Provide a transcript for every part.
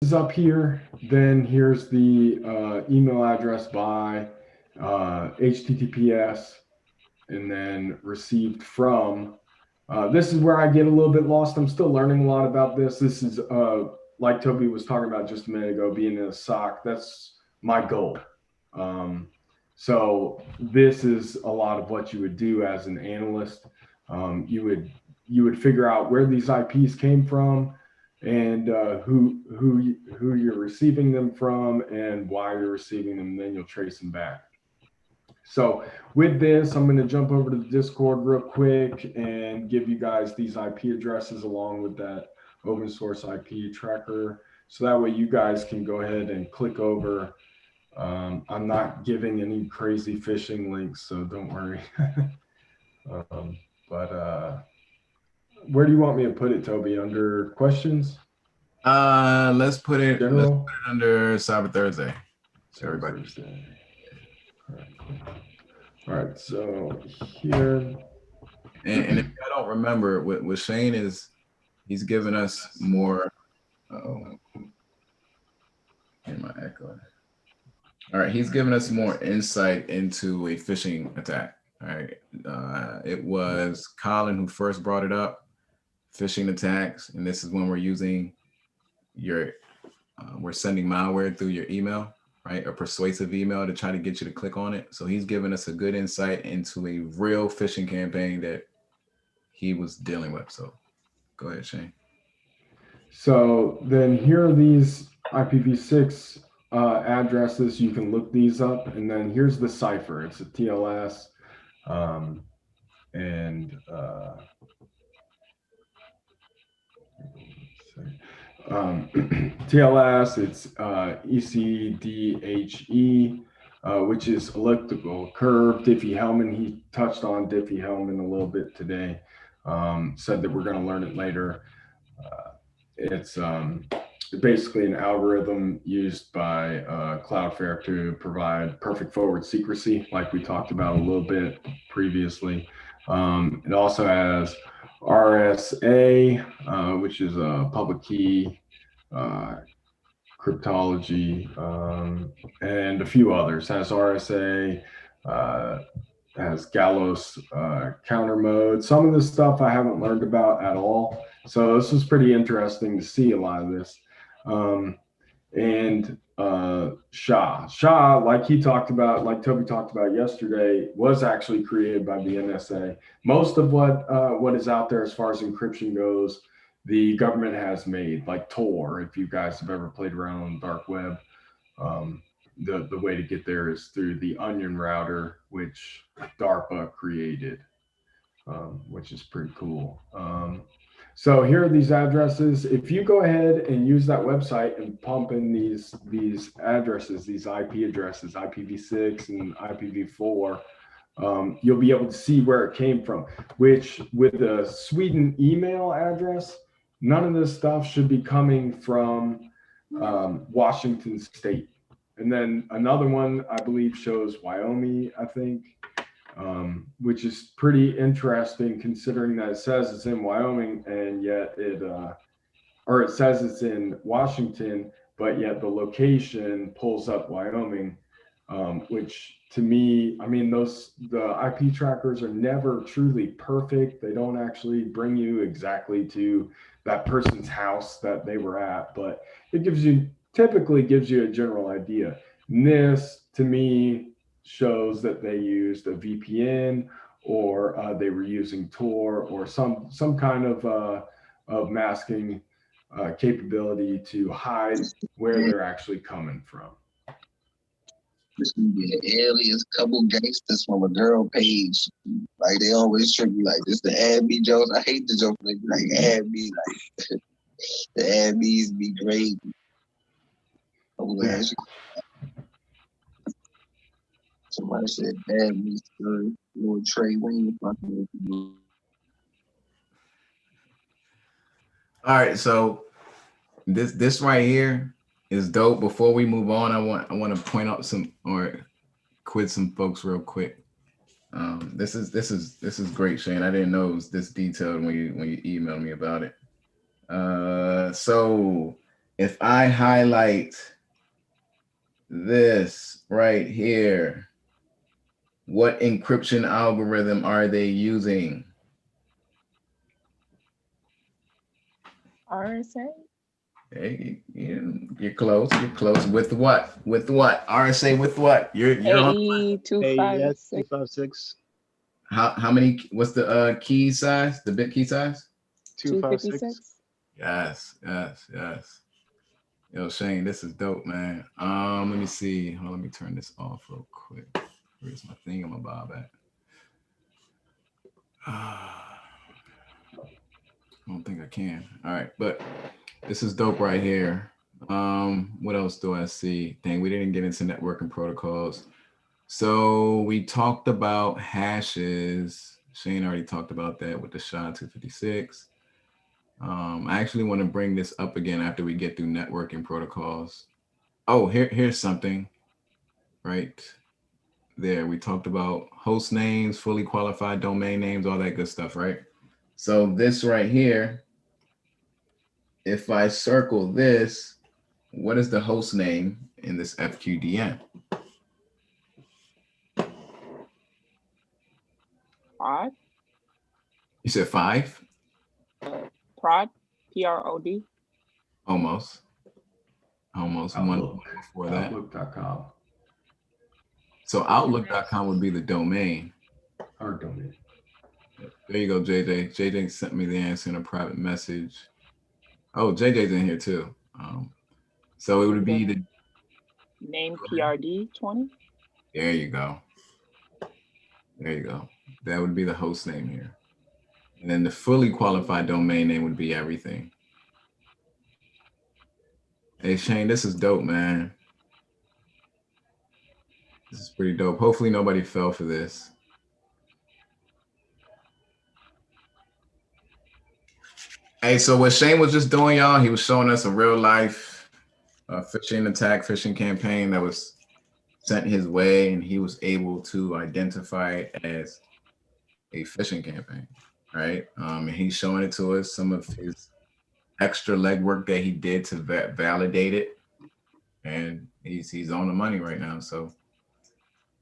is up here. Then here's the email address by HTTPS, and then received from. This is where I get a little bit lost. I'm still learning a lot about this. This is like Toby was talking about just a minute ago, being in a SOC. That's my goal. Um, so this is a lot of what you would do as an analyst. You would figure out where these IPs came from, and who you're receiving them from, and why you're receiving them. And then you'll trace them back. So with this, I'm going to jump over to the Discord real quick and give you guys these IP addresses along with that open source IP tracker. So that way you guys can go ahead and click over. I'm not giving any crazy phishing links, so don't worry. But where do you want me to put it, Toby? Under questions? Let's put it under Cyber Thursday. So everybody. Thursday. All right, so here. And if I don't remember, what Shane is, he's given us more. In my echo. All right, he's given us more insight into a phishing attack. All right, it was Colin who first brought it up, phishing attacks, and this is when we're using we're sending malware through your email, right? A persuasive email to try to get you to click on it. So he's given us a good insight into a real phishing campaign that he was dealing with. So go ahead, Shane. So then here are these IPv6 addresses. You can look these up, and then here's the cipher. It's a TLS, and TLS. It's ECDHE, which is elliptical curve. Diffie-Hellman. He touched on Diffie-Hellman a little bit today. Said that we're going to learn it later. It's basically an algorithm used by Cloudflare to provide perfect forward secrecy, like we talked about a little bit previously. It also has RSA, which is a public key cryptology, and a few others. It has RSA, has Gallows counter mode. Some of this stuff I haven't learned about at all. So this was pretty interesting to see a lot of this. And SHA, like he talked about, like Toby talked about yesterday, was actually created by the NSA. Most of what is out there as far as encryption goes, the government has made, like Tor. If you guys have ever played around on the dark web, the way to get there is through the Onion router, which DARPA created, which is pretty cool. So here are these addresses. If you go ahead and use that website and pump in these addresses, these IP addresses, IPv6 and IPv4, you'll be able to see where it came from, which with the Sweden email address, none of this stuff should be coming from Washington State. And then another one, I believe, shows Wyoming, I think, which is pretty interesting considering that it says it's in Wyoming and yet it says it's in Washington, but yet the location pulls up Wyoming, which to me, I mean, the IP trackers are never truly perfect. They don't actually bring you exactly to that person's house that they were at, but it typically gives you a general idea. And this, to me, shows that they used a VPN or they were using Tor or some kind of masking capability to hide where they're actually coming from. This can be an alias, couple gangsters from a girl page. Like they always trick me like this. The ad me jokes. I hate the jokes. They be like ad me like the ad me's be great. Somebody said ad me little Trey Wayne fucking with you. All right, so this right here is dope. Before we move on, I want to point out some or quit some folks real quick. This is great, Shane. I didn't know it was this detailed when you emailed me about it. So if I highlight this right here, what encryption algorithm are they using? RSA? Hey, you're close. You're close. With what? With what? RSA with what? You're on. AE AES 256. 256. How many? What's the key size? The bit key size? 256. 256. Yes. Yo, Shane, this is dope, man. Let me see. Hold on, let me turn this off real quick. Where's my thingamabob at? I don't think I can. All right, but this is dope right here. What else do I see? Dang, we didn't get into networking protocols. So we talked about hashes. Shane already talked about that with the SHA-256. I actually want to bring this up again after we get through networking protocols. Oh, here's something right there. We talked about host names, fully qualified domain names, all that good stuff, right? So this right here, if I circle this, what is the host name in this FQDN? Prod? You said 5? Prod? PROD? Almost. One before that. Outlook.com. So Outlook.com would be the domain. Our domain. There you go, JJ. JJ sent me the answer in a private message. Oh, JJ's in here too. So it would be the Name PRD 20? There you go. That would be the host name here. And then the fully qualified domain name would be everything. Hey, Shane, this is dope, man. This is pretty dope. Hopefully nobody fell for this. Hey, so what Shane was just doing, y'all, he was showing us a real life phishing campaign that was sent his way, and he was able to identify it as a phishing campaign, right? And he's showing it to us, some of his extra legwork that he did to validate it, and he's on the money right now. So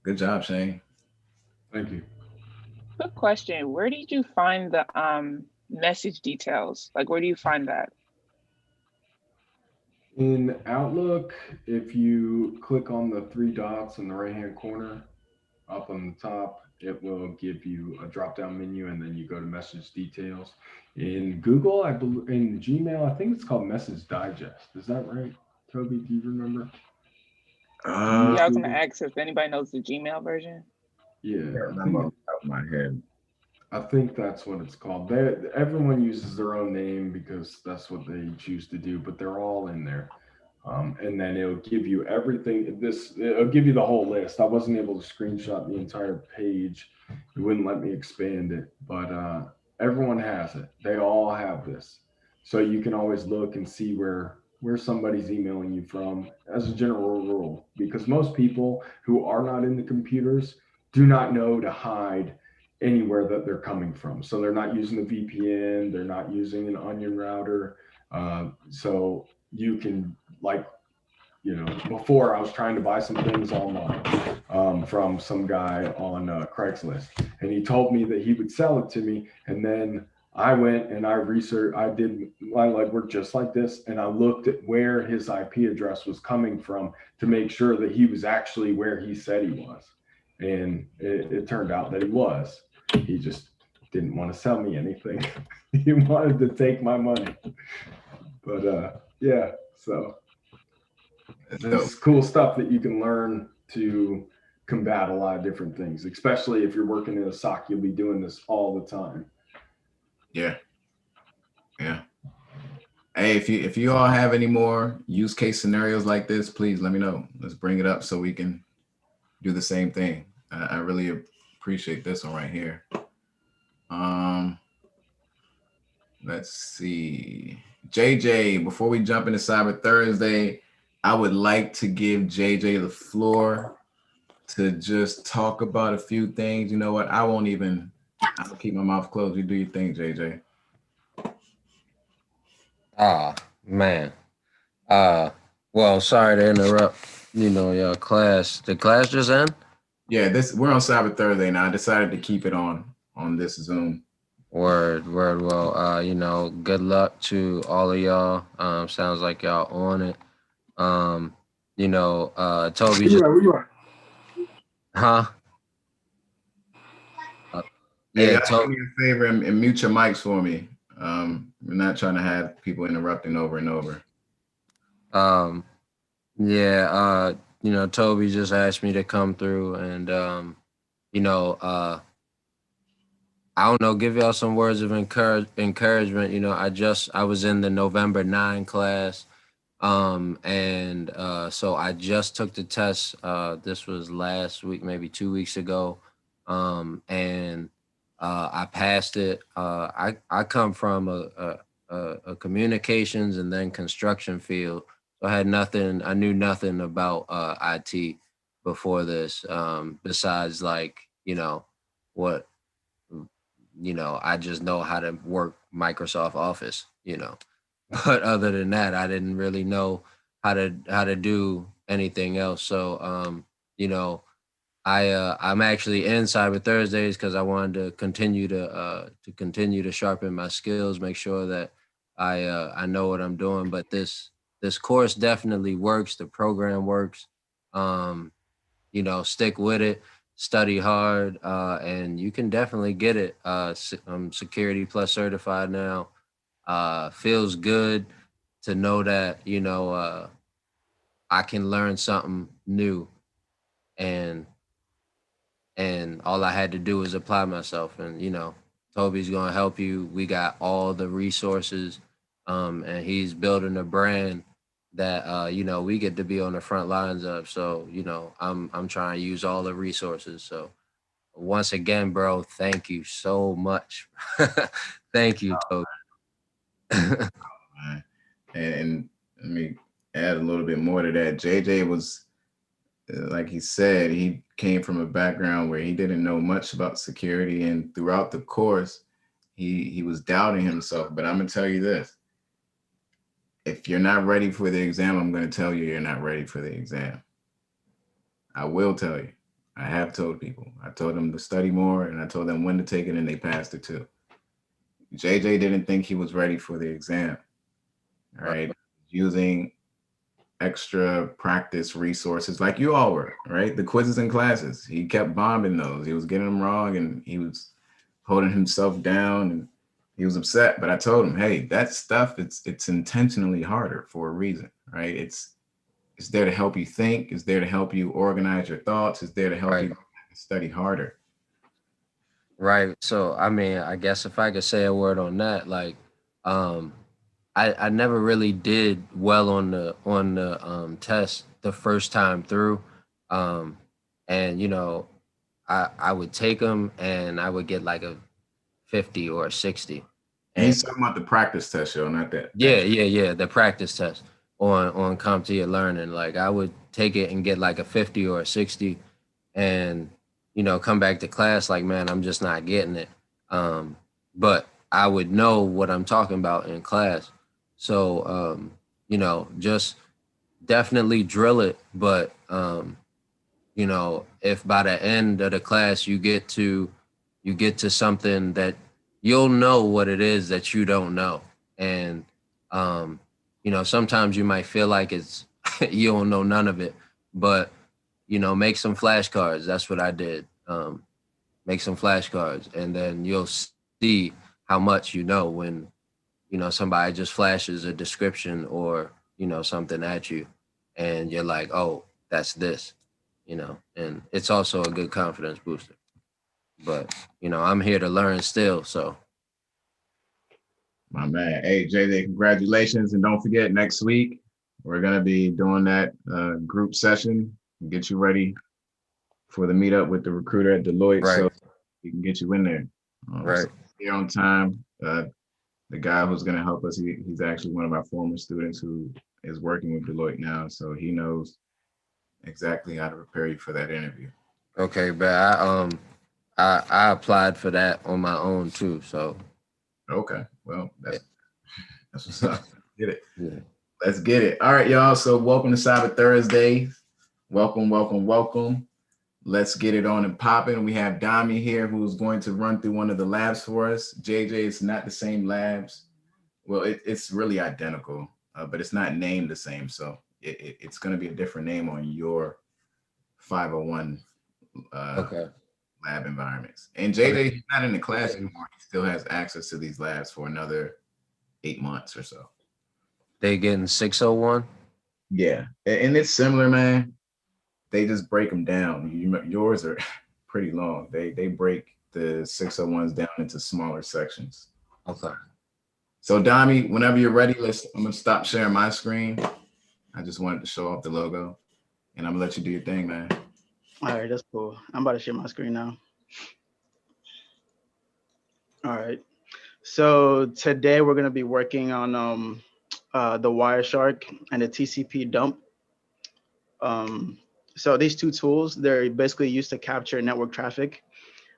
good job, Shane. Thank you. Quick question. Where did you find the message details? Like, where do you find that? In Outlook, if you click on the 3 dots in the right-hand corner, up on the top, it will give you a drop-down menu, and then you go to message details. In Google, I believe, in Gmail, I think it's called Message Digest. Is that right, Toby? Do you remember? Yeah, I was gonna ask if anybody knows the Gmail version. Yeah, I'm off the top of my head. I think that's what it's called. Everyone uses their own name because that's what they choose to do, but they're all in there. And then it'll give you everything. It'll give you the whole list. I wasn't able to screenshot the entire page. It wouldn't let me expand it, but everyone has it. They all have this. So you can always look and see where somebody's emailing you from as a general rule, because most people who are not in the computers do not know to hide anywhere that they're coming from. So they're not using the VPN, they're not using an onion router. So you can, like, before I was trying to buy some things online from some guy on Craigslist, and he told me that he would sell it to me. And then I went and I researched, I did my legwork just like this, and I looked at where his IP address was coming from to make sure that he was actually where he said he was. And it turned out that he was. He just didn't want to sell me anything. He wanted to take my money. But yeah, so it's cool stuff that you can learn to combat a lot of different things, especially if you're working in a SOC. You'll be doing this all the time. Yeah. Hey, if you all have any more use case scenarios like this, please let me know. Let's bring it up so we can do the same thing. I really appreciate this one right here. Let's see. JJ, before we jump into Cyber Thursday, I would like to give JJ the floor to just talk about a few things. You know what? I'll keep my mouth closed. You do your thing, JJ. Ah, man. Well, sorry to interrupt, your class. The class just end? Yeah, we're on Cyber Thursday now. I decided to keep it on this Zoom. Word. Well, good luck to all of y'all. Sounds like y'all on it. Toby Where just, you at? Where you at? huh? Uh, Hey, yeah, y'all do me a favor and mute your mics for me. We're not trying to have people interrupting over and over. um, yeah, Toby just asked me to come through and, you know, uh, I don't know, give y'all some words of encouragement. I was in the November 9 class. So I just took the test. This was last week, maybe 2 weeks ago. I passed it. I come from a communications and then construction field. So I knew nothing about IT before this, besides what I just know how to work Microsoft Office. But other than that, I didn't really know how to do anything else. So you know, I'm actually in Cyber Thursdays because I wanted to continue to sharpen my skills, make sure that I know what I'm doing. But this course definitely works. The program works. Um, stick with it, study hard, and you can definitely get it. I'm Security Plus certified now. Feels good to know that I can learn something new, and all I had to do was apply myself. And Toby's gonna help you. We got all the resources, and he's building a brand that we get to be on the front lines of. So I'm trying to use all the resources. So once again, bro, thank you so much. Thank you, Toby. Man. And let me add a little bit more to that. JJ was, like he said, he came from a background where he didn't know much about security, and throughout the course, he was doubting himself. But I'm gonna tell you this: if you're not ready for the exam, I'm gonna tell you you're not ready for the exam. I will tell you. I have told people. I told them to study more, and I told them when to take it, and they passed it too. JJ didn't think he was ready for the exam. All right, using extra practice resources like you all were, right? The quizzes and classes. He kept bombing those. He was getting them wrong and he was holding himself down and he was upset. But I told him, hey, that stuff, it's intentionally harder for a reason, right? It's there to help you think, it's there to help you organize your thoughts, it's there to help Right. you study harder. Right. So, I mean, I guess if I could say a word on that, um, I never really did well on the test the first time through, um, and I would take them and I would get like a 50 or a 60, And and he's talking about the practice test, show, not that. yeah, the practice test on CompTIA Learning. Like I would take it and get like a 50 or a 60, and come back to class like, man, I'm just not getting it. But I would know what I'm talking about in class. So just definitely drill it. But if by the end of the class you get to something that you'll know what it is that you don't know. And sometimes you might feel like it's you don't know none of it, but make some flashcards. That's what I did. Make some flashcards, and then you'll see how much you know when somebody just flashes a description or something at you, and you're like, oh, that's this. And it's also a good confidence booster. But I'm here to learn still, so. My man. Hey, JJ, congratulations. And don't forget, next week, we're going to be doing that group session, get you ready for the meetup with the recruiter at Deloitte. Right. So we can get you in there. Right. So here on time. The guy who's going to help us, he's actually one of our former students who is working with Deloitte now. So he knows exactly how to prepare you for that interview. Okay, but I applied for that on my own too, so. Okay. Well, that's what's up. Get it. Yeah. Let's get it. All right, y'all. So welcome to Cyber Thursday. Welcome, welcome, welcome. Let's get it on and popping. We have Dami here who's going to run through one of the labs for us. JJ, it's not the same labs. Well, it's really identical, but it's not named the same. So it's going to be a different name on your 501 Okay. lab environments. And JJ, he's not in the class anymore. He still has access to these labs for another 8 months or so. They getting 601? Yeah, and it's similar, man. They just break them down. Yours are pretty long. They break the 601s down into smaller sections. Okay. So Dami, whenever you're ready, I'm gonna stop sharing my screen. I just wanted to show off the logo, and I'm gonna let you do your thing, man. All right, that's cool. I'm about to share my screen now. All right. So today we're gonna be working on the Wireshark and the TCPDump. So these two tools, they're basically used to capture network traffic,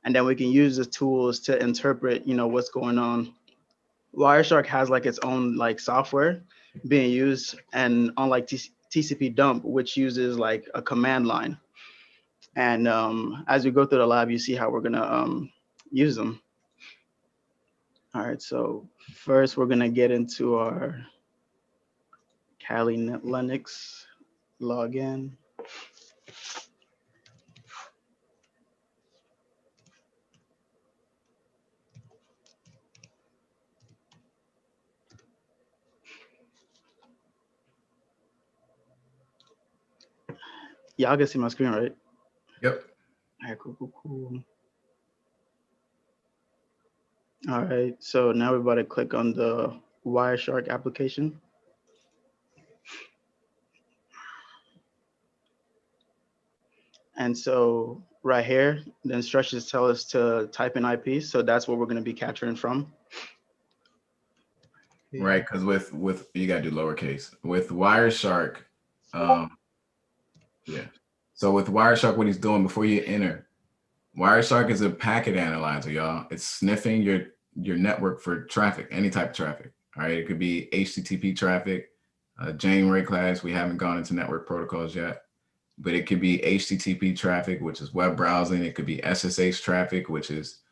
and then we can use the tools to interpret, what's going on. Wireshark has like its own like software being used, and unlike TCPDump, which uses like a command line. And as we go through the lab, you see how we're gonna use them. All right, so first we're gonna get into our Kali Linux login. Y'all can see my screen, right? Yep. All right, cool. All right, so now we're about to click on the Wireshark application. And so right here, the instructions tell us to type in IP. So that's what we're going to be capturing from. Right, because with you gotta do lowercase. With Wireshark, yeah. So with Wireshark, what he's doing before you enter, Wireshark is a packet analyzer, y'all. It's sniffing your network for traffic, any type of traffic. All right, it could be HTTP traffic. January class, we haven't gone into network protocols yet, but it could be HTTP traffic, which is web browsing. It could be SSH traffic, which is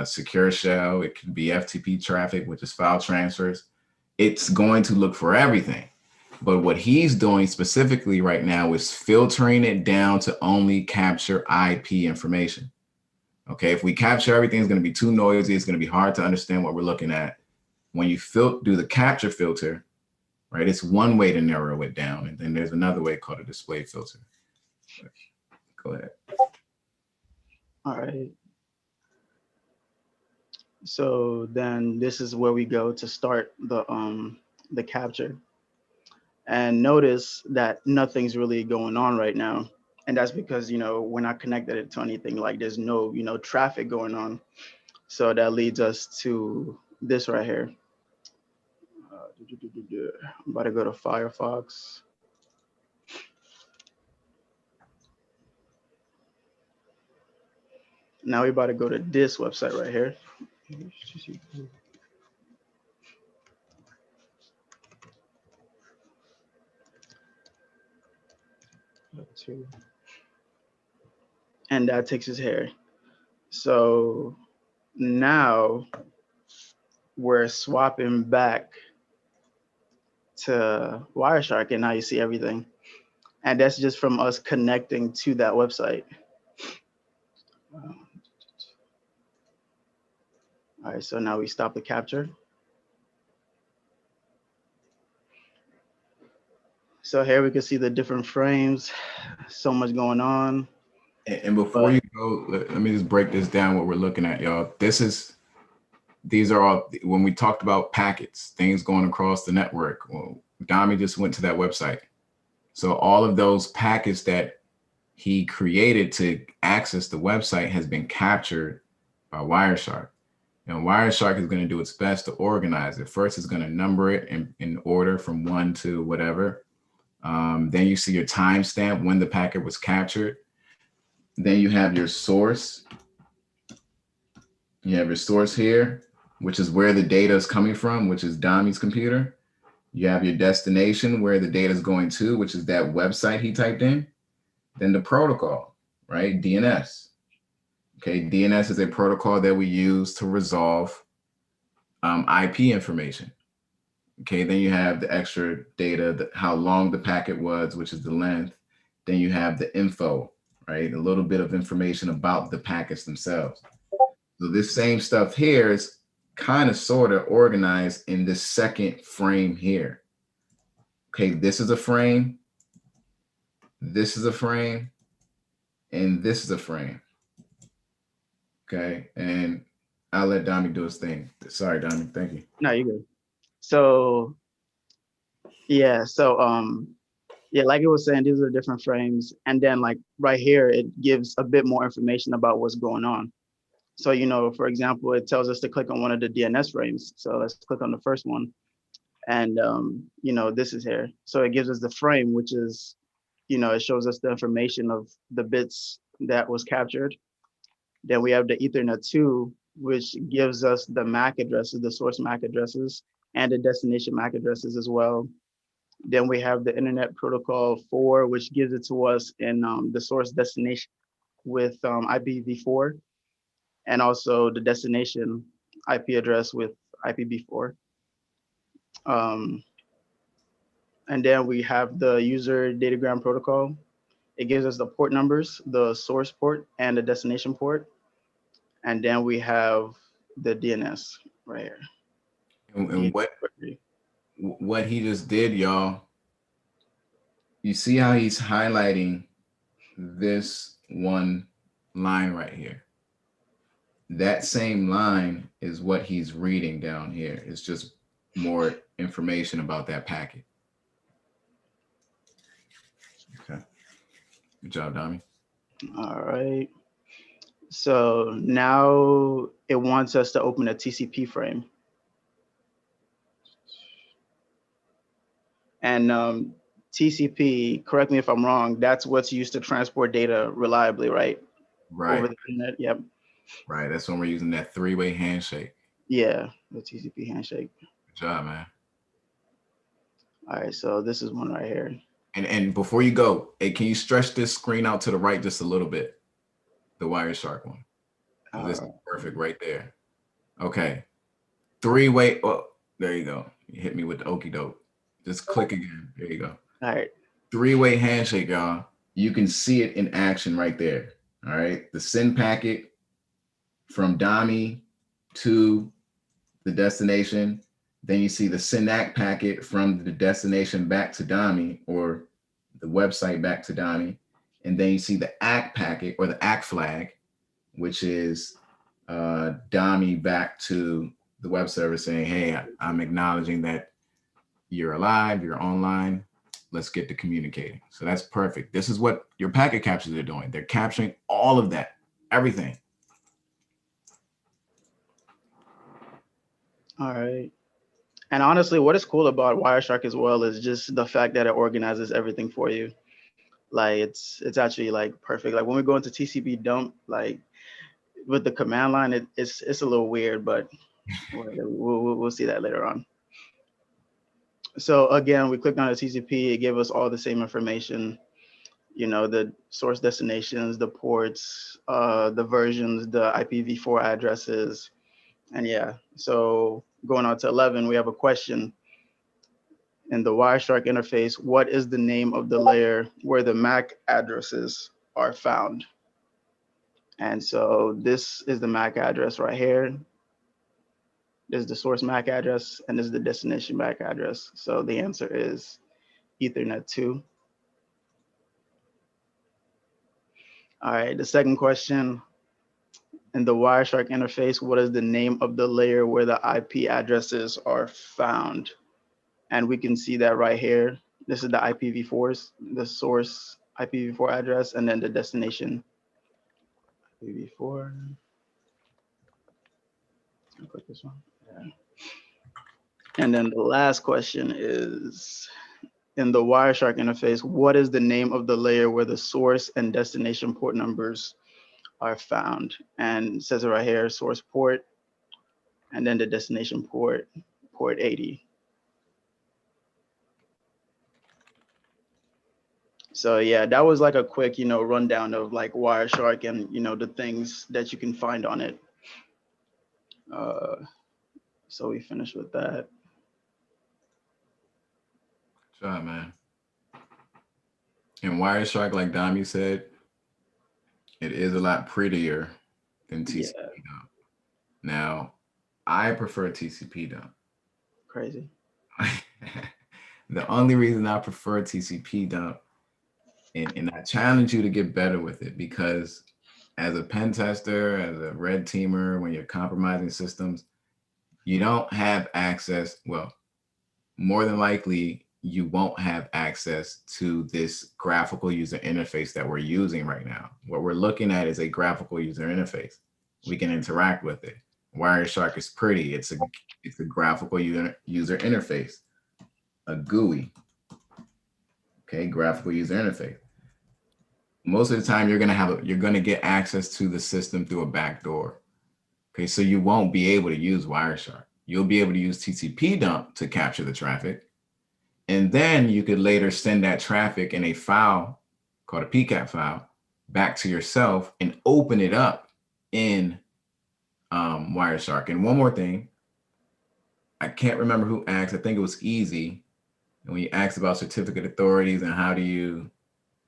secure shell. It could be FTP traffic, which is file transfers. It's going to look for everything. But what he's doing specifically right now is filtering it down to only capture IP information. Okay, if we capture everything, it's going to be too noisy. It's going to be hard to understand what we're looking at. When you do the capture filter, right, it's one way to narrow it down. And then there's another way called a display filter. Go ahead. All right. So then this is where we go to start the capture. And notice that nothing's really going on right now. And that's because, we're not connected to anything, like there's no, traffic going on. So that leads us to this right here. I'm about to go to Firefox. Now we're about to go to this website right here. And that takes us here. So now we're swapping back to Wireshark, and now you see everything. And that's just from us connecting to that website. All right, so now we stop the capture. So here we can see the different frames, so much going on. And before you go, let me just break this down, what we're looking at, y'all. These are all, when we talked about packets, things going across the network. Well, Dami just went to that website. So all of those packets that he created to access the website has been captured by Wireshark. And Wireshark is going to do its best to organize it. First, it's going to number it in order from 1 to whatever. Then you see your timestamp when the packet was captured. Then you have your source. You have your source here, which is where the data is coming from, which is Dami's computer. You have your destination where the data is going to, which is that website he typed in. Then the protocol, right? DNS. Okay, DNS is a protocol that we use to resolve IP information. Okay, then you have the extra data, how long the packet was, which is the length. Then you have the info, right? A little bit of information about the packets themselves. So this same stuff here is kind of sort of organized in this second frame here. Okay, this is a frame, this is a frame, and this is a frame. Okay, and I'll let Dami do his thing. Sorry, Dami, thank you. No, you're good. So yeah, yeah, like it was saying, these are different frames. And then like right here, it gives a bit more information about what's going on. So, you know, for example, it tells us to click on one of the DNS frames. So let's click on the first one. And, you know, this is here. So it gives us the frame, which is, you know, it shows us the information of the bits that was captured. Then we have the Ethernet 2, which gives us the MAC addresses, the source MAC addresses, and the destination MAC addresses as well. Then we have the Internet Protocol 4, which gives it to us in the source destination with IPv4, and also the destination IP address with IPv4. And then we have the user datagram protocol. It gives us the port numbers, the source port and the destination port. And then we have the DNS right here. And what he just did, y'all, you see how he's highlighting this one line right here. That same line is what he's reading down here. It's just more information about that packet. Okay. Good job, Dami. All right. So now it wants us to open a TCP frame. And TCP, correct me if I'm wrong, that's what's used to transport data reliably, right? Right. Over the internet, yep. Right, that's when we're using that three-way handshake. Yeah, the TCP handshake. Good job, man. All right, so this is one right here. And before you go, hey, can you stretch this screen out to the right just a little bit? The Wireshark one. This is perfect right there. Okay. Three-way, oh, there you go. You hit me with the okie doke. Just click again. There you go. All right. Three-way handshake, y'all. You can see it in action right there. All right. The send packet from Dami to the destination. Then you see the send ACK packet from the destination back to Dami, or the website back to Dami. And then you see the ACK packet, or the ACK flag, which is Dami back to the web server saying, hey, I'm acknowledging that you're alive, you're online, let's get to communicating. So that's perfect. This is what your packet captures are doing. They're capturing all of that, everything. All right. And honestly, what is cool about Wireshark as well is just the fact that it organizes everything for you. Like it's actually like perfect. Like when we go into TCPDump, like with the command line, it's a little weird, but we'll see that later on. So again, we clicked on the TCP, it gave us all the same information, you know, the source destinations, the ports, the versions, the IPv4 addresses. And yeah, so going on to 11, we have a question. In the Wireshark interface, what is the name of the layer where the MAC addresses are found? And so this is the MAC address right here. This is the source MAC address, and this is the destination MAC address. So the answer is Ethernet 2. All right, the second question. In the Wireshark interface, what is the name of the layer where the IP addresses are found? And we can see that right here. This is the IPv4s, the source IPv4 address, and then the destination IPv4. I'll click this one. Yeah. And then the last question is, in the Wireshark interface, what is the name of the layer where the source and destination port numbers are found? And it says it right here, source port, and then the destination port, port 80. So yeah, that was like a quick, rundown of like Wireshark and, the things that you can find on it. So we finished with that. Good job, man. And Wireshark, like Dami said, it is a lot prettier than TCPDump. Now, I prefer TCPDump. Crazy. The only reason I prefer TCPDump, and I challenge you to get better with it, because as a pen tester, as a red teamer, when you're compromising systems, you don't have access. Well, more than likely, you won't have access to this graphical user interface that we're using right now. What we're looking at is a graphical user interface. We can interact with it. Wireshark is pretty. It's a graphical user interface, a GUI. Okay, graphical user interface. Most of the time, you're gonna get access to the system through a backdoor. Okay, so you won't be able to use Wireshark. You'll be able to use TCPDump to capture the traffic. And then you could later send that traffic in a file called a PCAP file back to yourself and open it up in Wireshark. And one more thing, I can't remember who asked, I think it was Easy. And when you asked about certificate authorities and how do you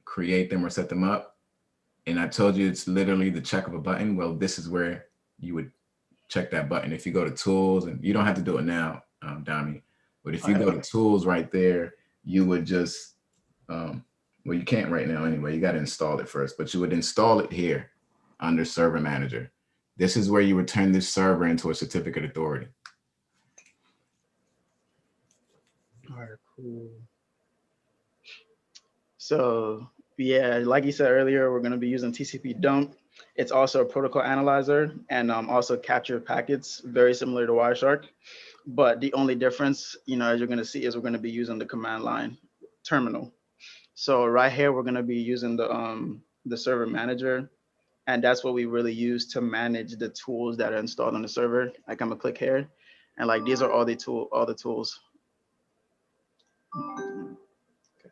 create them or set them up, and I told you it's literally the check of a button. Well, this is where you would check that button. If you go to tools, and you don't have to do it now, Dami, but if you go to tools right there, you would just, well, you can't right now anyway, you got to install it first, but you would install it here under Server Manager. This is where you would turn this server into a certificate authority. All right, cool. So yeah, like you said earlier, we're going to be using TCPDump. It's also a protocol analyzer and also capture packets, very similar to Wireshark. But the only difference, as you're going to see, is we're going to be using the command line terminal. So right here, we're going to be using the server manager, and that's what we really use to manage the tools that are installed on the server. Like I'm gonna click here, and like these are all the tools. Okay.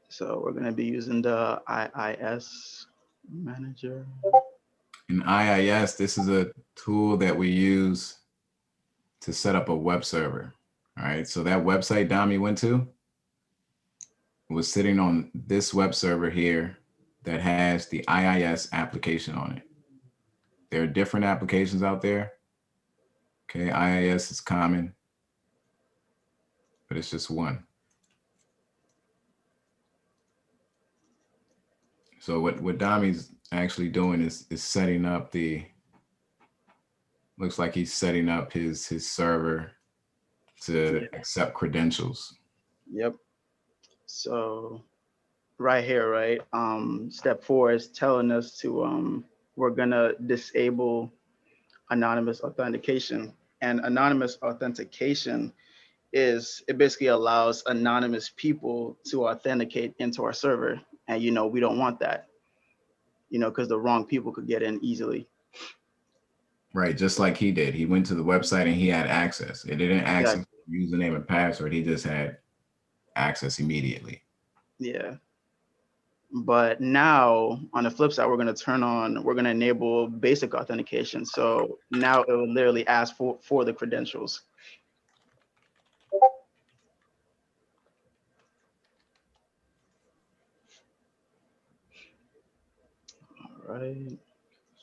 So we're going to be using the IIS manager. In IIS, this is a tool that we use to set up a web server. All right, so that website Dami went to was sitting on this web server here that has the IIS application on it. There are different applications out there. Okay, IIS is common, but it's just one. So what Dami's actually doing is setting up looks like he's setting up his server to accept credentials. Yep. So right here, right? Step 4 is telling us to we're gonna disable anonymous authentication. And anonymous authentication it basically allows anonymous people to authenticate into our server. And we don't want that, because the wrong people could get in easily. Right, just like he did. He went to the website and he had access. It didn't ask him for username and password. He just had access immediately. Yeah. But now on the flip side, we're going to enable basic authentication. So now it will literally ask for the credentials. All right.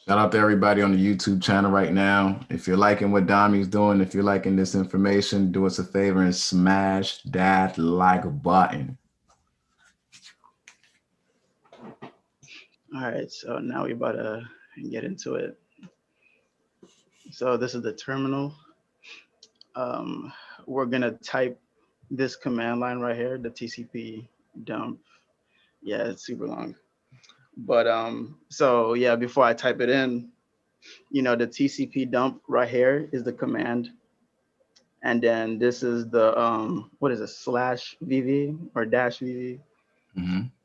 Shout out to everybody on the YouTube channel right now. If you're liking what Dami's doing, if you're liking this information, do us a favor and smash that like button. All right, so now we're about to get into it. So this is the terminal. We're gonna type this command line right here, the TCPDump. Yeah, it's super long. But so yeah, before I type it in, the TCPDump right here is the command. And then this is the what is it, /VV or -VV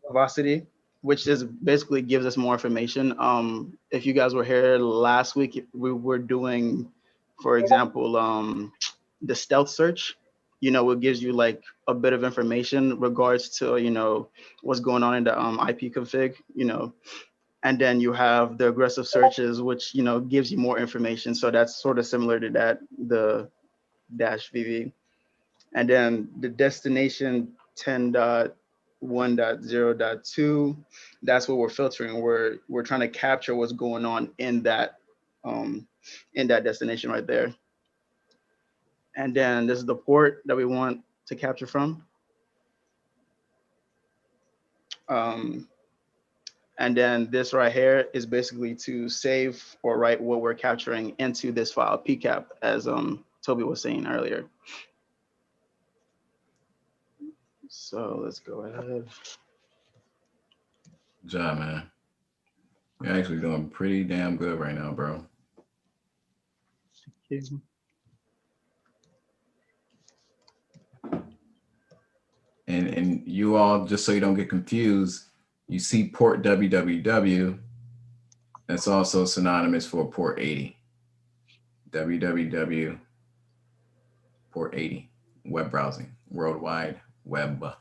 velocity, which is basically gives us more information. If you guys were here last week, we were doing, for example, the stealth search. you know, it gives you like a bit of information regards to, you know, what's going on in the IP config, you know, and then you have the aggressive searches, which, you know, gives you more information. So that's sort of similar to that, the -VV. And then the destination 10.1.0.2, that's what we're filtering. We're trying to capture what's going on in that destination right there. And then this is the port that we want to capture from. And then this right here is basically to save or write what we're capturing into this file, PCAP, as Toby was saying earlier. So let's go ahead. Good job, man. You're actually doing pretty damn good right now, bro. And you all, just so you don't get confused, you see port www, that's also synonymous for port 80. www, port 80, web browsing, worldwide web.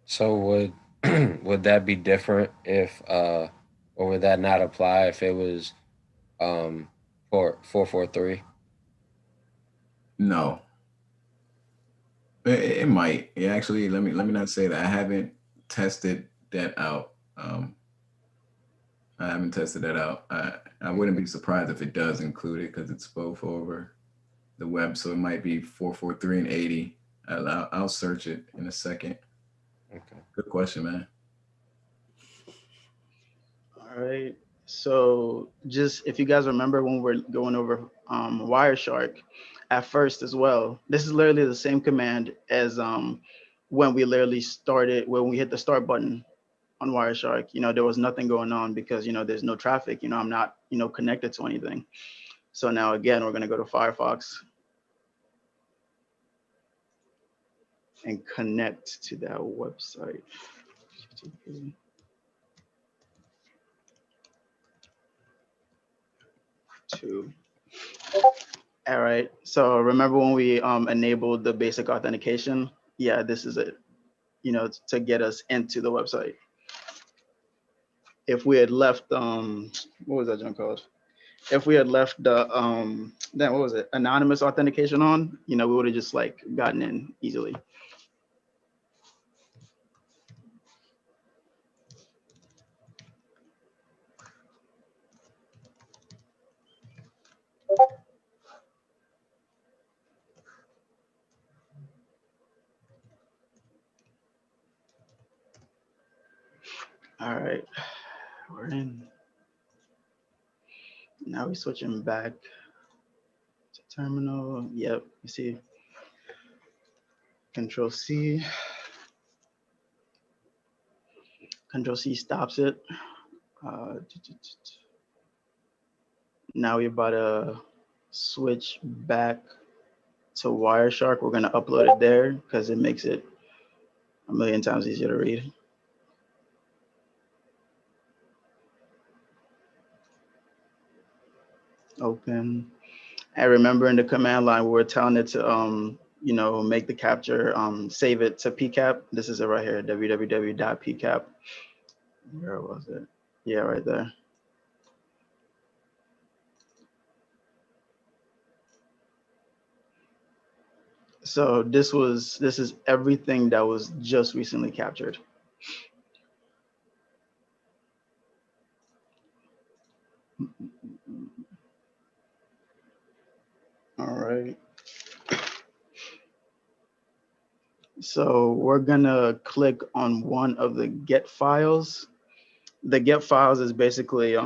So would that be different if or would that not apply if it was port 443? No, it might. Yeah, actually, let me not say that. I haven't tested that out. I haven't tested that out. I wouldn't be surprised if it does include it because it's both over the web. So it might be 443 and 80. I'll search it in a second. Okay. Good question, man. All right. So just if you guys remember when we're going over Wireshark at first as well, this is literally the same command as when we literally started, when we hit the start button on Wireshark. You know, there was nothing going on because, you know, there's no traffic. You know, I'm not, you know, connected to anything. So now again, we're going to go to Firefox and connect to that website. All right, so remember when we enabled the basic authentication? Yeah, this is it, you know, to get us into the website. If we had left, what was that junk called? If we had left the, then what was it? Anonymous authentication on, you know, we would have just like gotten in easily. All right, we're in. Now we're switching back to terminal. Yep, you see, Control C. Control C stops it. Now we're about to switch back to Wireshark. We're gonna upload it there because it makes it a million times easier to read. Open. And remember in the command line, we were telling it to, you know, make the capture, save it to PCAP. This is it right here, www.pcap. Where was it? Yeah, right there. So this is everything that was just recently captured. All right. So we're gonna click on one of the get files. The get files is basically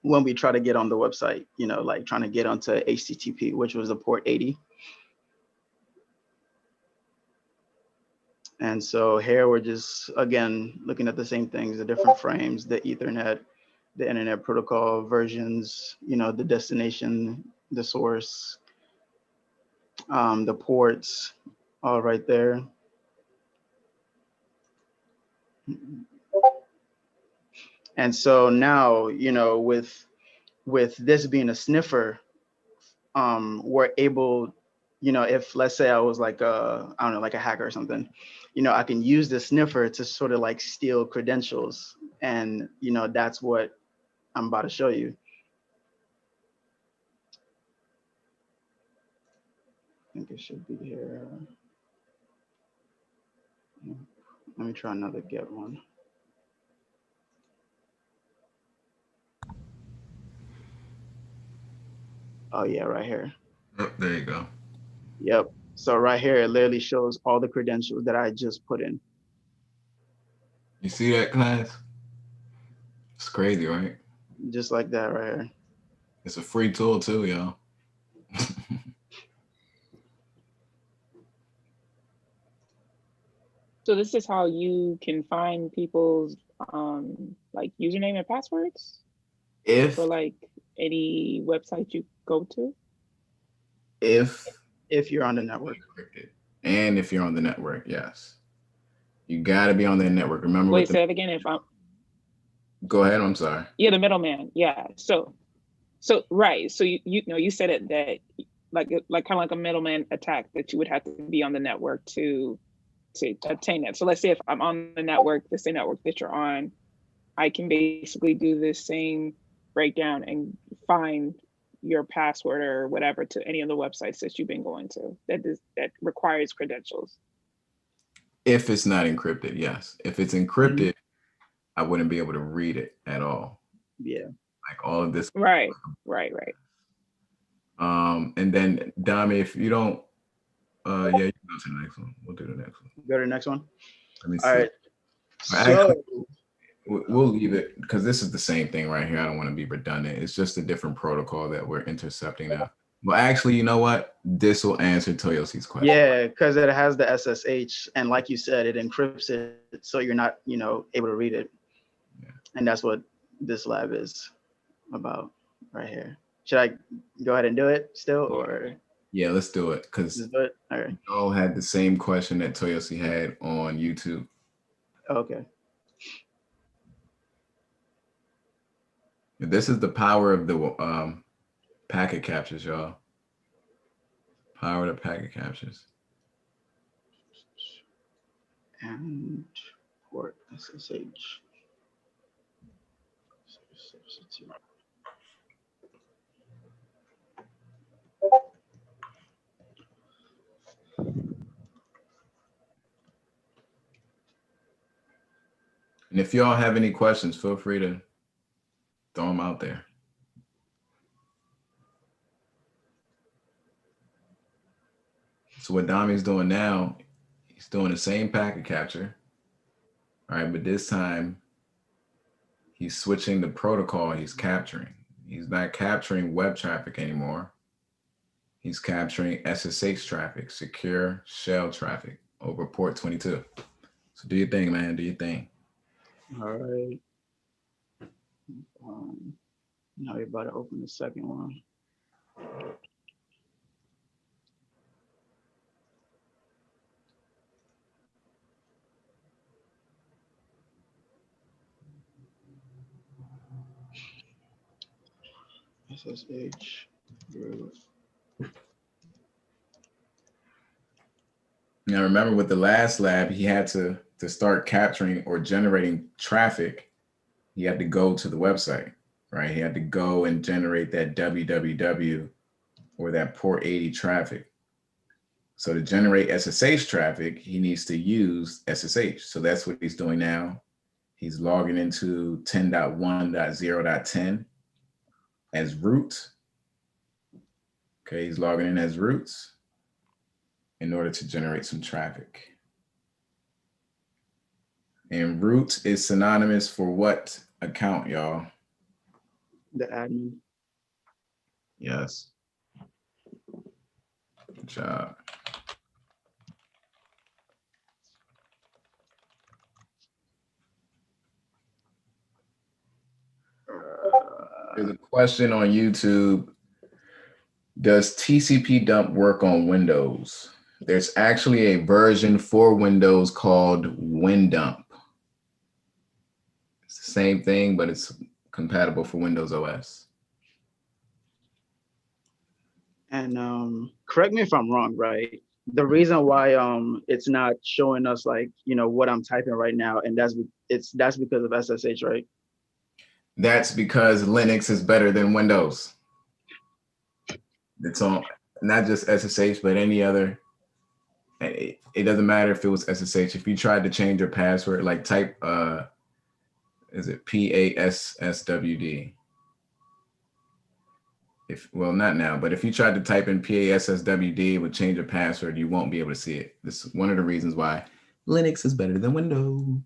when we try to get on the website, you know, like trying to get onto HTTP, which was the port 80. And so here we're just, again, looking at the same things, the different frames, the Ethernet, the internet protocol versions, you know, the destination, the source, The ports, all right there. And so now, with this being a sniffer, we're able, if let's say I was like I don't know, like a hacker or something, I can use the sniffer to sort of like steal credentials. And, that's what I'm about to show you. I think it should be here. Let me try another get one. Oh yeah, right here. Oh, there you go. Yep. So right here, it literally shows all the credentials that I just put in. You see that, class? It's crazy, right? Just like that right here. It's a free tool too, y'all. So this is how you can find people's like username and passwords If for like any website you go to. if You're on the network. encrypted, and if you're on the network, yes, you got to be on the network. Remember, Wait, say it again. If I'm go ahead. I'm sorry. yeah, the middleman. Yeah. So right. So you said it that like kind of like a middleman attack that you would have to be on the network to obtain that. So let's say if I'm on the network, the same network that you're on, I can basically do this same breakdown and find your password or whatever to any of the websites that you've been going to that requires credentials. If it's not encrypted, yes. If it's encrypted, I wouldn't be able to read it at all. Yeah. Like all of this. Right. And then Dami, if you don't, yeah, you can go to the next one. We'll do the next one. Go to the next one. Let me see. All right. Actually, we'll leave it because this is the same thing right here. I don't want to be redundant. It's just a different protocol that we're intercepting now. Well, actually, you know what? This will answer Toyosi's question. Yeah, because it has the SSH, and like you said, it encrypts it, so you're not, able to read it. Yeah. And that's what this lab is about right here. Should I go ahead and do it still, or? Yeah, let's do it because All right. we all had the same question that Toyosi had on YouTube. Okay. This is the power of the packet captures, y'all. Power of the packet captures. And port SSH. Substitute. And if y'all have any questions, feel free to throw them out there. So what Dami's doing now, he's doing the same packet capture. All right, but this time he's switching the protocol he's capturing. He's not capturing web traffic anymore. He's capturing SSH traffic, secure shell traffic over port 22. So do your thing, man, do your thing. All right. Now we're about to open the second one. SSH root. Now remember with the last lab, he had to start capturing or generating traffic, he had to go to the website, right? He had to go and generate that www or that port 80 traffic. So to generate SSH traffic, he needs to use SSH. So that's what he's doing now. He's logging into 10.1.0.10 as root. Okay, he's logging in as roots in order to generate some traffic. And root is synonymous for what account, y'all? The admin. Yes. Good job. There's a question on YouTube. Does TCPDump work on Windows? There's actually a version for Windows called WinDump. It's the same thing, but it's compatible for Windows OS. And correct me if I'm wrong, right? The reason why it's not showing us like, you know, what I'm typing right now, and that's because of SSH, right? That's because Linux is better than Windows. It's on not just SSH, but any other. It doesn't matter if it was SSH. If you tried to change your password, like type, is it PASSWD? Well, not now, but if you tried to type in PASSWD, it would change your password. You won't be able to see it. This is one of the reasons why Linux is better than Windows.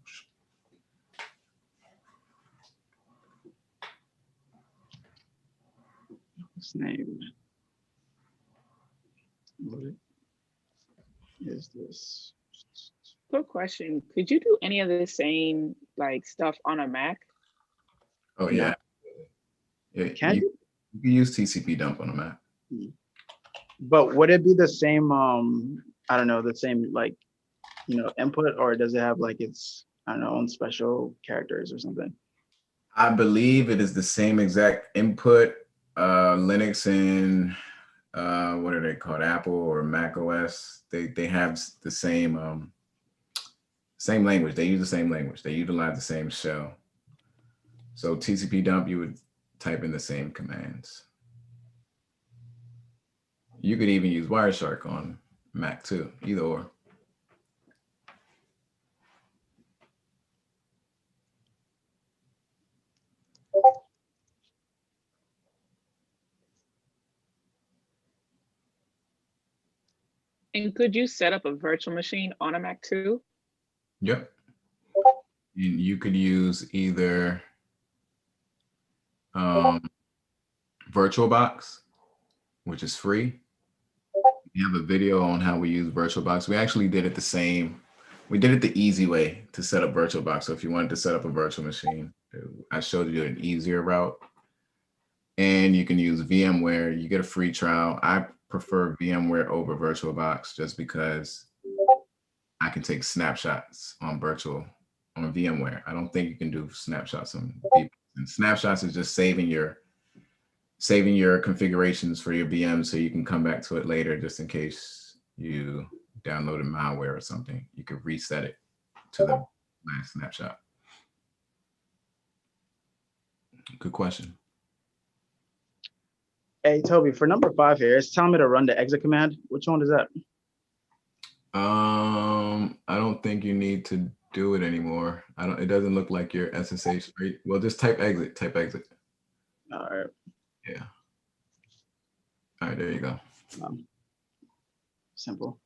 What's name? What is this? Quick question. Could you do any of the same like stuff on a Mac? Oh yeah. Can you? You can use TCPDump on a Mac. But would it be the same, I don't know, the same like, you know, input, or does it have like its, I don't know, own special characters or something? I believe it is the same exact input. Linux and what are they called? Apple or Mac OS. They have the same same language. They use the same language. They utilize the same shell. So TCPDump, you would type in the same commands. You could even use Wireshark on Mac too, either or. And could you set up a virtual machine on a Mac too? Yep. And you could use either VirtualBox, which is free. We have a video on how we use VirtualBox. We actually did it the same. We did it the easy way to set up VirtualBox. So if you wanted to set up a virtual machine, I showed you an easier route. And you can use VMware. You get a free trial. I prefer VMware over VirtualBox just because I can take snapshots on VMware. I don't think you can do snapshots on people. And snapshots is just saving your configurations for your VM so you can come back to it later just in case you downloaded malware or something. You could reset it to the last snapshot. Good question. Hey, Toby, for number 5 here, it's telling me to run the exit command. Which one is that? I don't think you need to do it anymore. It doesn't look like your SSH, right? Well, just type exit. All right. Yeah. All right, there you go. Simple.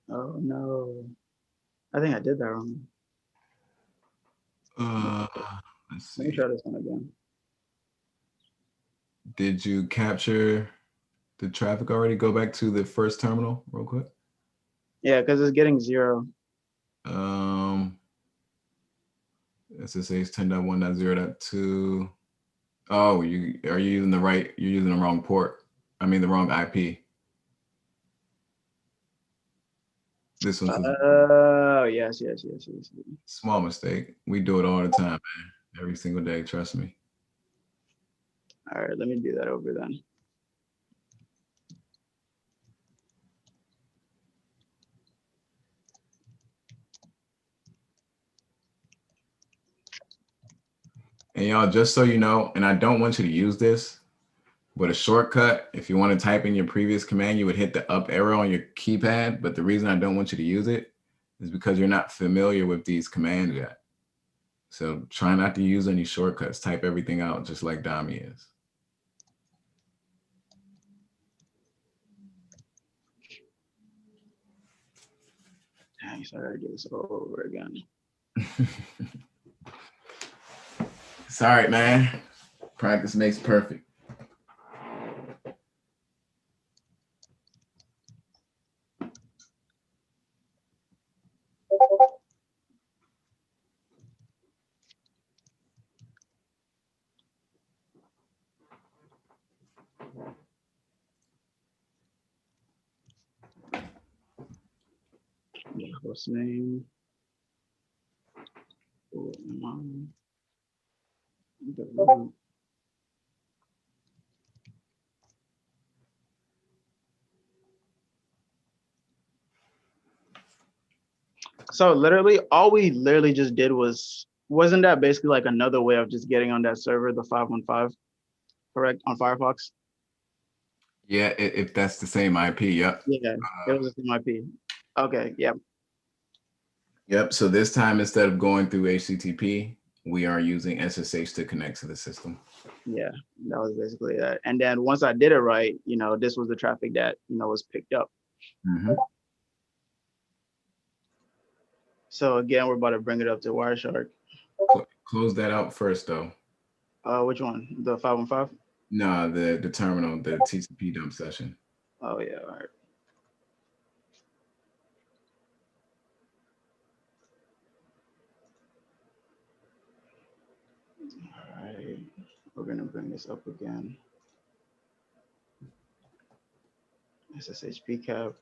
Oh no. I think I did that wrong. Let's Let me see. try this one again. Did you capture the traffic already? Go back to the first terminal real quick. Yeah, because it's getting 0. SSH 10.1.0.2. Oh, you're using the wrong port. I mean the wrong IP. This one's Oh, yes. small mistake. We do it all the time, man. Every single day, trust me. All right, let me do that over then. And y'all, just so you know, and I don't want you to use this, but a shortcut, if you want to type in your previous command, you would hit the up arrow on your keypad. But the reason I don't want you to use it is because you're not familiar with these commands yet. So try not to use any shortcuts. Type everything out just like Dami is. Dang, so I gotta do this all over again. It's all right, man. Practice makes perfect. host name. So literally, all we literally just did wasn't that basically like another way of just getting on that server, the 515, correct, on Firefox? Yeah, if that's the same IP, yep. Yeah, it was the same IP. Okay, yeah. Yep, so this time instead of going through HTTP, we are using SSH to connect to the system. Yeah, that was basically that. And then once I did it right, this was the traffic that, was picked up. Mm-hmm. So again, we're about to bring it up to Wireshark. Close that out first, though. Which one? The 515? No, the terminal, the TCP dump session. Oh yeah, all right. All right, we're gonna bring this up again. SSH pcap.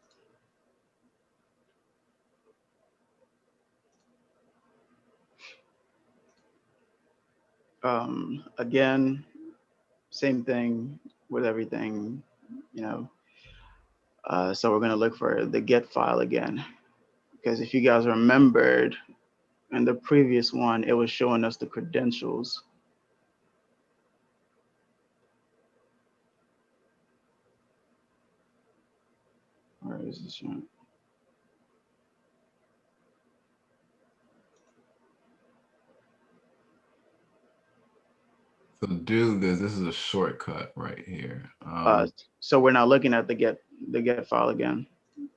Again, same thing with everything, so we're gonna look for the get file again, because if you guys remembered in the previous one, it was showing us the credentials. Where is this one? So do this. This is a shortcut right here. So we're not looking at the get file again,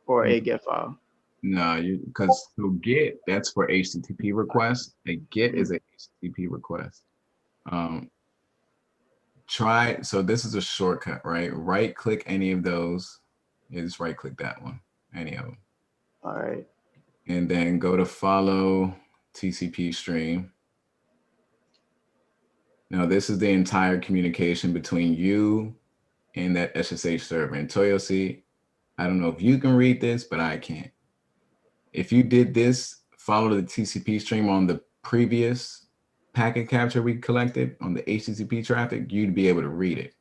or a get file. No, because so get, that's for HTTP requests. A get is a HTTP request. So this is a shortcut, right? Right click any of those. You just right click that one, any of them. All right. And then go to follow TCP stream. Now this is the entire communication between you and that SSH server. And Toyosi, I don't know if you can read this, but I can't. If you did this, follow the TCP stream on the previous packet capture we collected on the HTTP traffic, you'd be able to read it,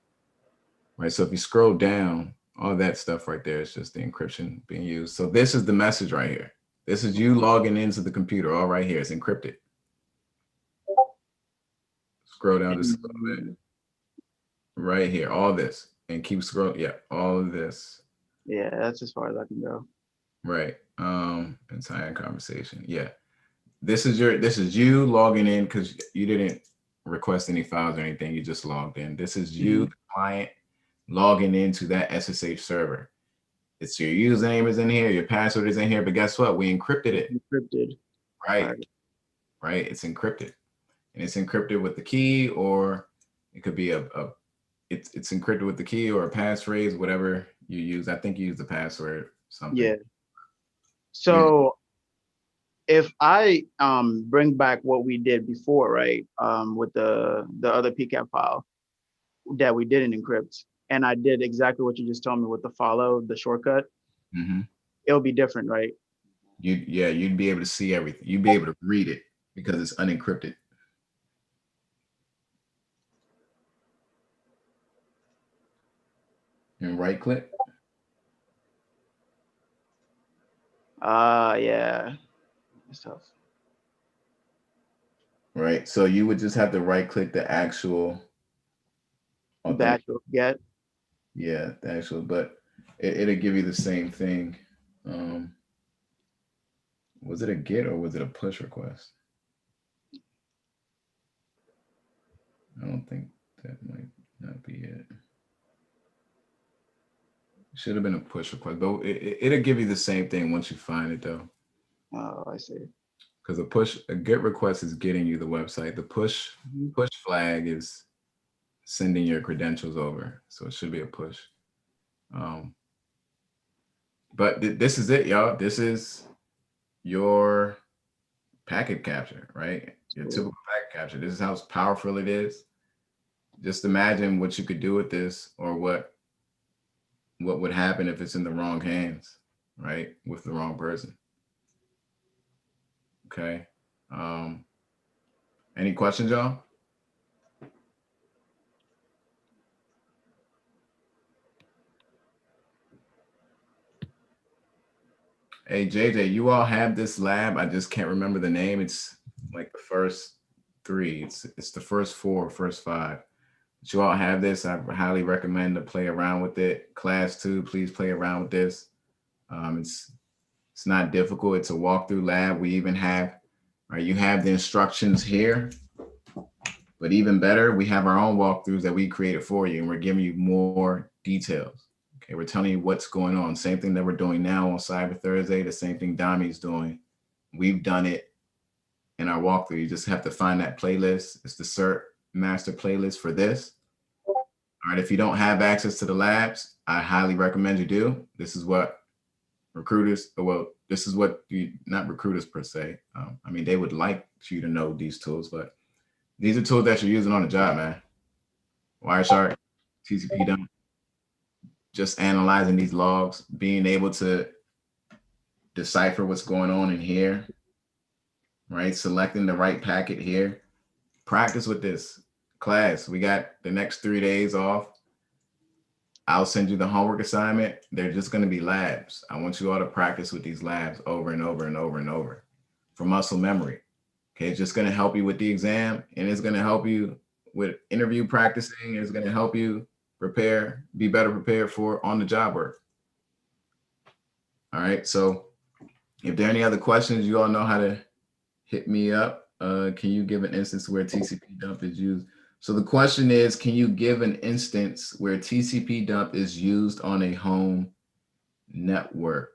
right? So if you scroll down, all that stuff right there is just the encryption being used. So this is the message right here. This is you logging into the computer, all right here, it's encrypted. Scroll down just a little bit. Right here, all this, and keep scrolling. Yeah, all of this. Yeah, that's as far as I can go. Right. Entire conversation. Yeah. This is you logging in because you didn't request any files or anything. You just logged in. This is you, the client, logging into that SSH server. It's your username is in here, your password is in here, but guess what? We encrypted it. Encrypted. Right. Right. It's encrypted. And it's encrypted with the key, or it could be it's encrypted with the key or a passphrase, whatever you use. I think you use the password, something. Yeah. So if I bring back what we did before, right, with the other PCAP file that we didn't encrypt, and I did exactly what you just told me with the follow, the shortcut, it'll be different, right? You'd be able to see everything. You'd be able to read it because it's unencrypted. And right click. Yeah. It's tough. Right. So you would just have to right click the actual get. Yeah, the actual, but it'll give you the same thing. Was it a get or was it a push request? I don't think that might not be it. Should have been a push request, but it'll give you the same thing once you find it though. Oh, I see. Because a get request is getting you the website. The push flag is sending your credentials over. So it should be a push. But this is it, y'all. This is your packet capture, right? Your typical packet capture. This is how powerful it is. Just imagine what you could do with this, or what would happen if it's in the wrong hands, right? With the wrong person. Okay. Any questions, y'all? Hey, JJ, you all have this lab. I just can't remember the name. It's like the first 3. It's the first 4, first 5. But you all have this. I highly recommend to play around with it. Class 2, please play around with this. It's not difficult. It's a walkthrough lab. We even have, right, you have the instructions here, but even better, we have our own walkthroughs that we created for you, and we're giving you more details. Okay, we're telling you what's going on. Same thing that we're doing now on Cyber Thursday, the same thing Dami's doing. We've done it in our walkthrough. You just have to find that playlist. It's the CERT master playlist for this. All right, if you don't have access to the labs, I highly recommend you do. This is what recruiters, well, this is what not recruiters per se. I mean, they would like you to know these tools, but these are tools that you're using on the job, man. Wireshark, TCPDump, just analyzing these logs, being able to decipher what's going on in here, right? Selecting the right packet here. Practice with this. Class, we got the next 3 days off. I'll send you the homework assignment. They're just going to be labs. I want you all to practice with these labs over and over and over and over for muscle memory. Okay, it's just going to help you with the exam, and it's going to help you with interview practicing. It's going to help you prepare, be better prepared for on-the-job work. All right, so if there are any other questions, you all know how to hit me up. Can you give an instance where TCPDump is used? So the question is, can you give an instance where TCPDump is used on a home network?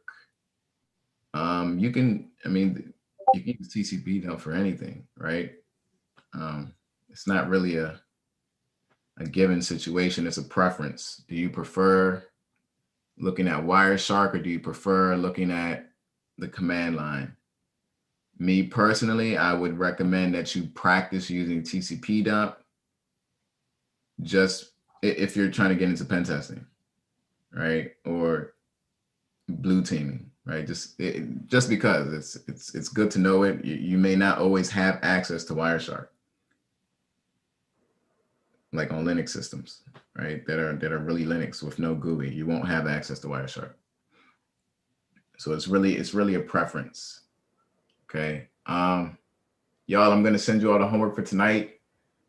You can, I mean, you can use TCPDump for anything, right? It's not really a given situation. It's a preference. Do you prefer looking at Wireshark, or do you prefer looking at the command line? Me personally, I would recommend that you practice using TCPDump just if you're trying to get into pen testing, right? Or blue teaming, right? Just because it's good to know it. You may not always have access to Wireshark, like on Linux systems, right? That are really Linux with no GUI. You won't have access to Wireshark. So it's really a preference. Okay. Y'all, I'm gonna send you all the homework for tonight.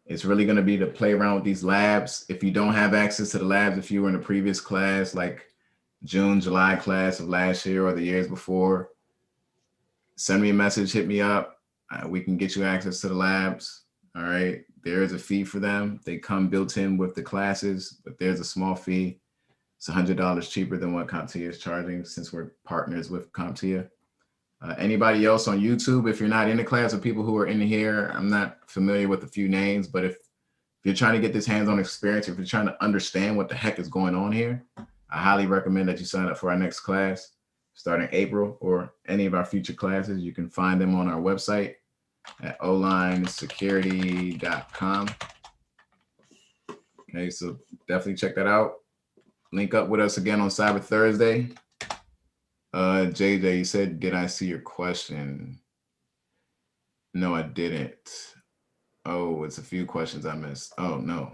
It's really gonna be to play around with these labs. If you don't have access to the labs, if you were in a previous class, like June, July class of last year or the years before, send me a message, hit me up. We can get you access to the labs. All right. There is a fee for them. They come built in with the classes, but there's a small fee. It's $100 cheaper than what CompTIA is charging, since we're partners with CompTIA. Anybody else on YouTube, if you're not in the class, or people who are in here, I'm not familiar with a few names, but if you're trying to get this hands-on experience, if you're trying to understand what the heck is going on here, I highly recommend that you sign up for our next class starting April, or any of our future classes. You can find them on our website at olinesecurity.com. Okay, so definitely check that out. Link up with us again on Cyber Thursday. JJ, you said, did I see your question? No, I didn't. Oh, it's a few questions I missed. Oh, no.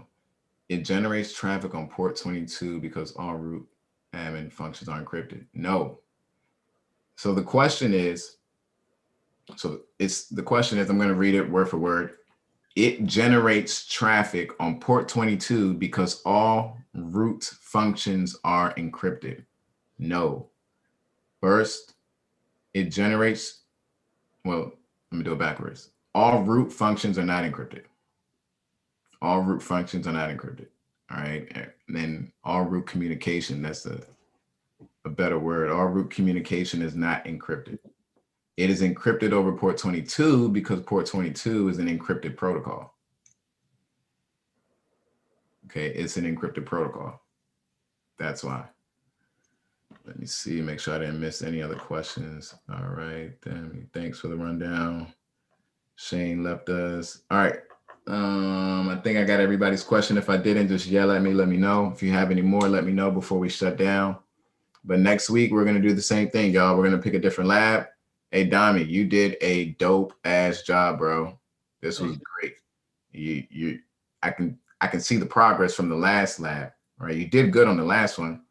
It generates traffic on port 22 because all root admin functions are encrypted. No. So the question is, I'm going to read it word for word. It generates traffic on port 22 because all root functions are encrypted. No. First, it generates, well, let me do it backwards. All root functions are not encrypted. All root functions are not encrypted. All right. And then all root communication, that's a better word. All root communication is not encrypted. It is encrypted over port 22 because port 22 is an encrypted protocol. Okay, it's an encrypted protocol. That's why. Let me see, make sure I didn't miss any other questions. All right, thanks for the rundown. Shane left us. All right, I think I got everybody's question. If I didn't, just yell at me, let me know. If you have any more, let me know before we shut down. But next week, we're gonna do the same thing, y'all. We're gonna pick a different lab. Hey, Dami, you did a dope ass job, bro. This was great. I can see the progress from the last lab, right? You did good on the last one.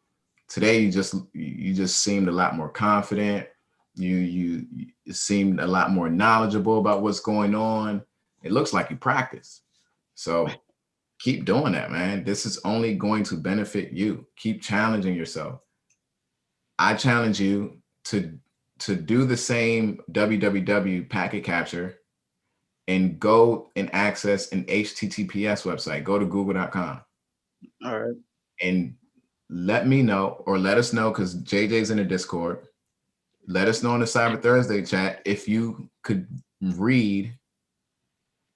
Today, you just seemed a lot more confident. You seemed a lot more knowledgeable about what's going on. It looks like you practice. So keep doing that, man. This is only going to benefit you. Keep challenging yourself. I challenge you to do the same www packet capture and go and access an HTTPS website. Go to google.com. All right. And let me know, or let us know, because JJ's in the Discord. Let us know in the Cyber Thursday chat if you could read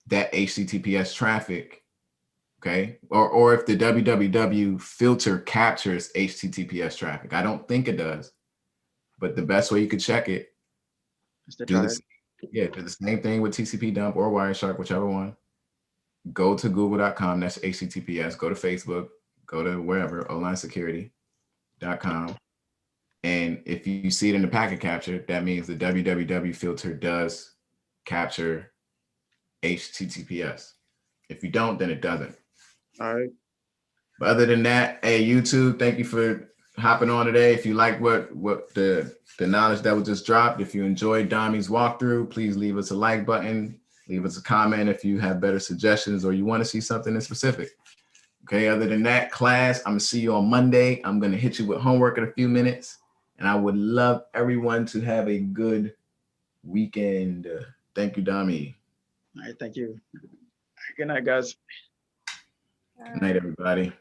that HTTPS traffic, okay? Or if the www filter captures HTTPS traffic. I don't think it does, but the best way you could check it, do the same thing with TCPDump or Wireshark, whichever one. Go to google.com, that's HTTPS. Go to Facebook, go to wherever, onlinesecurity.com. And if you see it in the packet capture, that means the www filter does capture HTTPS. If you don't, then it doesn't. All right. But other than that, hey, YouTube, thank you for hopping on today. If you like what the knowledge that was just dropped, if you enjoyed Dami's walkthrough, please leave us a like button. Leave us a comment if you have better suggestions or you want to see something in specific. Okay, other than that, class, I'm going to see you on Monday. I'm going to hit you with homework in a few minutes. And I would love everyone to have a good weekend. Thank you, Dami. All right. Thank you. Good night, guys. Good night, everybody.